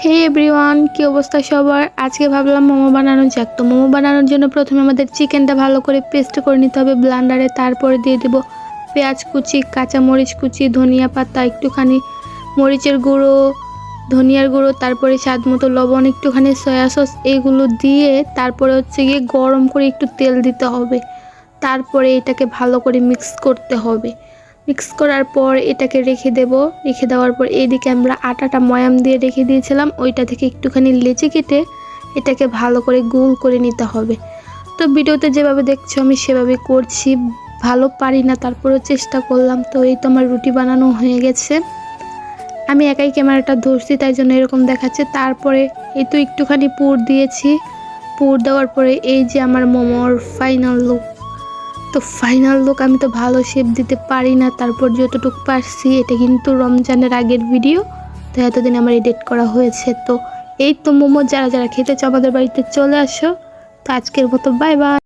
হে everyone, কি অবস্থা সবার? আজকে ভাবলাম মোমো বানানো যাক। তো মোমো বানানোর জন্য প্রথমে আমাদের চিকেনটা ভালো করে পেস্ট করে নিতে হবে ব্লেন্ডারে। তারপরে দিয়ে দেব পেঁয়াজ কুচি, কাঁচামরিচ কুচি, ধনিয়া পাতা, একটুখানি মরিচের গুঁড়ো, ধনিয়ার গুঁড়ো, তারপরে স্বাদ মতো লবণ, একটুখানি সয়া সস, এগুলো দিয়ে তারপরে হচ্ছে গিয়ে গরম করে একটু তেল দিতে হবে। তারপরে এটাকে ভালো করে মিক্স করতে হবে। মিক্স করার পর এটাকে রেখে দেওয়ার পর এইদিকে আমরা আটাটা ময়াম দিয়ে রেখে দিয়েছিলাম, ওইটা থেকে একটুখানি লেচি কেটে এটাকে ভালো করে গোল করে নিতে হবে। তো ভিডিওতে যেভাবে দেখছো আমি সেভাবে করছি, ভালো পারি না, তারপরেও চেষ্টা করলাম। তো এই তো আমার রুটি বানানো হয়ে গেছে। আমি একাই ক্যামেরাটা ধরছি তাই জন্য এরকম দেখাচ্ছে। তারপরে এই তো একটুখানি পুর দিয়েছি, পুর দেওয়ার পরে এই যে আমার মোমোর ফাইনাল লুক। তো ফাইনাল লুক আমি তো ভালো শেপ দিতে পারি না, তারপর যতটুকু পারছি। এটা কিন্তু রমজানের আগের ভিডিও, তো এতদিন আমার এডিট করা হয়েছে। তো এই তো মোমো যারা যারা খেতে চাও আমাদের বাড়িতে চলে আসো। তো আজকের মতো বাই বাই।